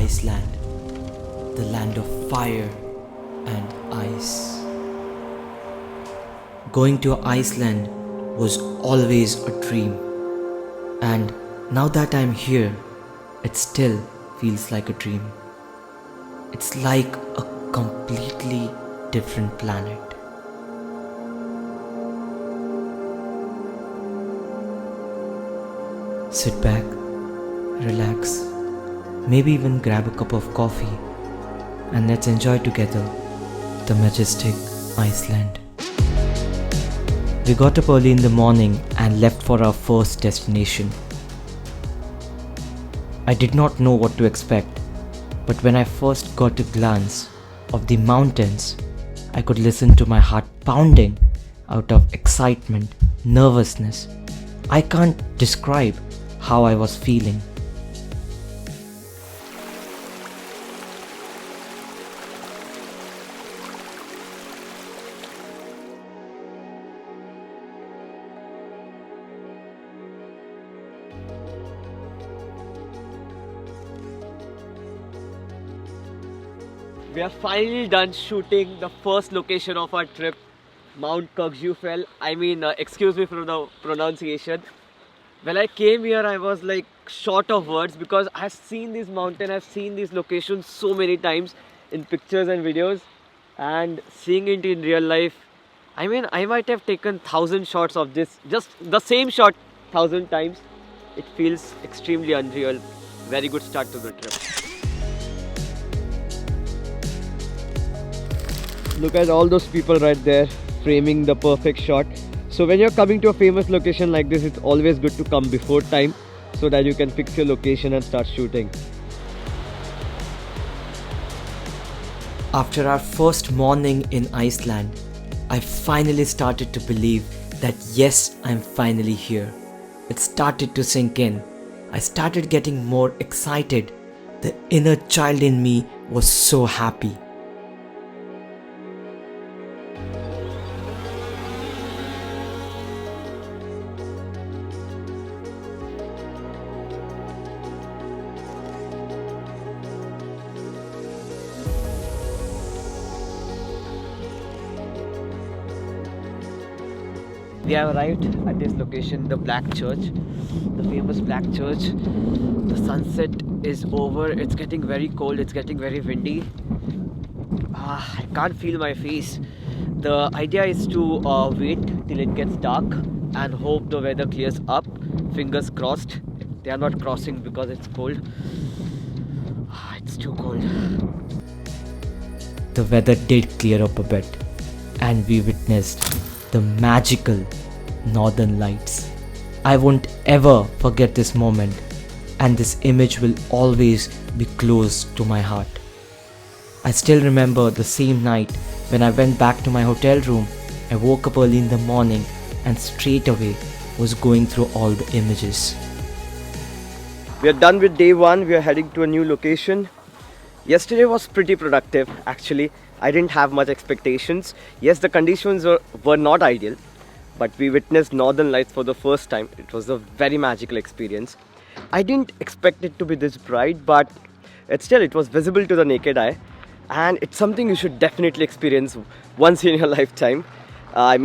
Iceland, the land of fire and ice. Going to Iceland was always a dream, and now that I'm here, it still feels like a dream. It's like a completely different planet. Sit back, relax, maybe even grab a cup of coffee, and let's enjoy together the majestic Iceland. We got up early in the morning and left for our first destination. I did not know what to expect, but when I first got a glance of the mountains, I could listen to my heart pounding out of excitement, nervousness. I can't describe how I was feeling. We are finally done shooting the first location of our trip, Mount Kirkjufell. Excuse me for the pronunciation. When I came here, I was like short of words because I've seen this mountain, I've seen these locations so many times in pictures and videos, and seeing it in real life. I might have taken 1,000 shots of this, just the same shot 1,000 times. It feels extremely unreal. Very good start to the trip. Look at all those people right there framing the perfect shot. So when you're coming to a famous location like this, it's always good to come before time so that you can fix your location and start shooting. After our first morning in Iceland, I finally started to believe that yes, I'm finally here. It started to sink in. I started getting more excited. The inner child in me was so happy. We have arrived at this location, the Black Church, the famous Black Church. The sunset is over. It's getting very cold. It's getting very windy. I can't feel my face. The idea is to wait till it gets dark and hope the weather clears up. Fingers crossed. They are not crossing because it's cold. It's too cold. The weather did clear up a bit, and we witnessed the magical northern lights. I won't ever forget this moment, and this image will always be close to my heart. I still remember the same night when I went back to my hotel room. I woke up early in the morning and straight away was going through all the images. We are done with day one. We are heading to a new location. Yesterday was pretty productive actually. I didn't have much expectations. Yes, the conditions were not ideal, but we witnessed northern lights for the first time. It was a very magical experience. I didn't expect it to be this bright, but it was visible to the naked eye, and it's something you should definitely experience once in your lifetime. I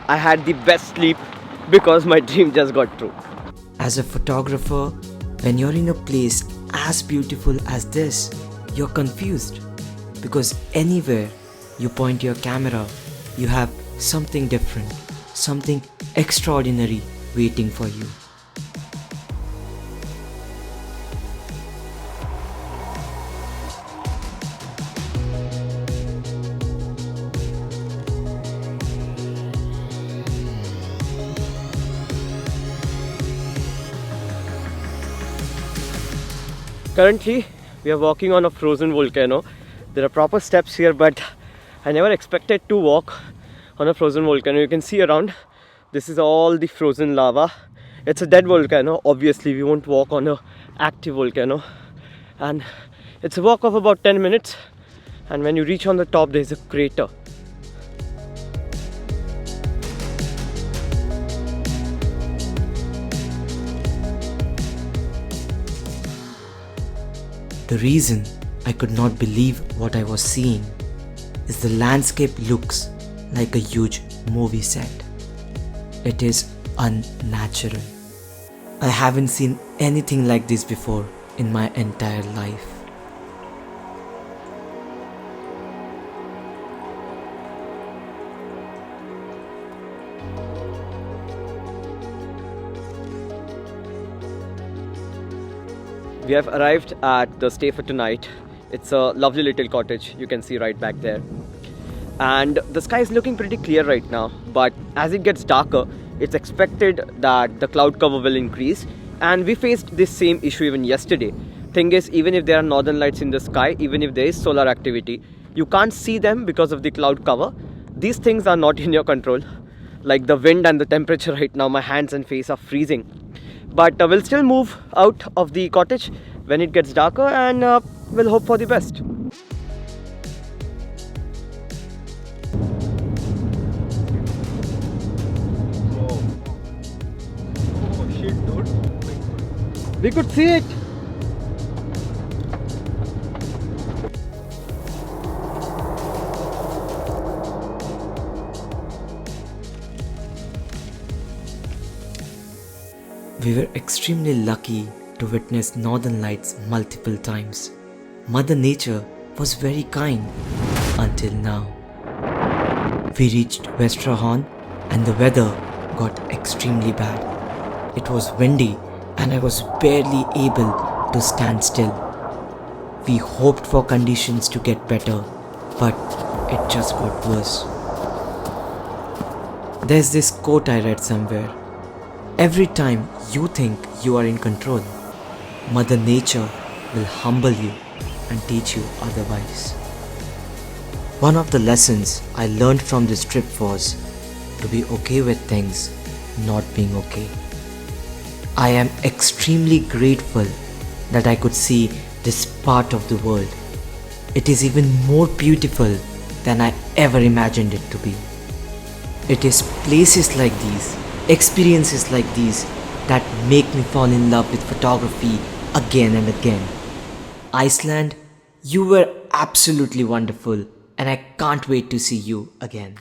had the best sleep because my dream just got true. As a photographer, when you're in a place as beautiful as this, you're confused. Because anywhere you point your camera, you have something different, something extraordinary waiting for you. Currently, we are walking on a frozen volcano. There are proper steps here, but I never expected to walk on a frozen volcano. You can see around, this is all the frozen lava. It's a dead volcano. Obviously, we won't walk on an active volcano. And it's a walk of about 10 minutes. And when you reach on the top, there's a crater. The reason I could not believe what I was seeing is the landscape looks like a huge movie set. It is unnatural. I haven't seen anything like this before in my entire life. We have arrived at the stay for tonight. It's a lovely little cottage, you can see right back there. And the sky is looking pretty clear right now, but as it gets darker, it's expected that the cloud cover will increase. And we faced this same issue even yesterday. Thing is, even if there are northern lights in the sky, even if there is solar activity, you can't see them because of the cloud cover. These things are not in your control. Like the wind and the temperature right now, my hands and face are freezing. But we'll still move out of the cottage when it gets darker, and we'll hope for the best. Oh shit, dude. We could see it. We were extremely lucky to witness northern lights multiple times. Mother Nature was very kind until now. We reached Westerhorn and the weather got extremely bad. It was windy and I was barely able to stand still. We hoped for conditions to get better, but it just got worse. There's this quote I read somewhere. Every time you think you are in control, Mother Nature will humble you and teach you otherwise. One of the lessons I learned from this trip was to be okay with things not being okay. I am extremely grateful that I could see this part of the world. It is even more beautiful than I ever imagined it to be. It is places like these, experiences like these, that make me fall in love with photography again and again. Iceland, you were absolutely wonderful, and I can't wait to see you again.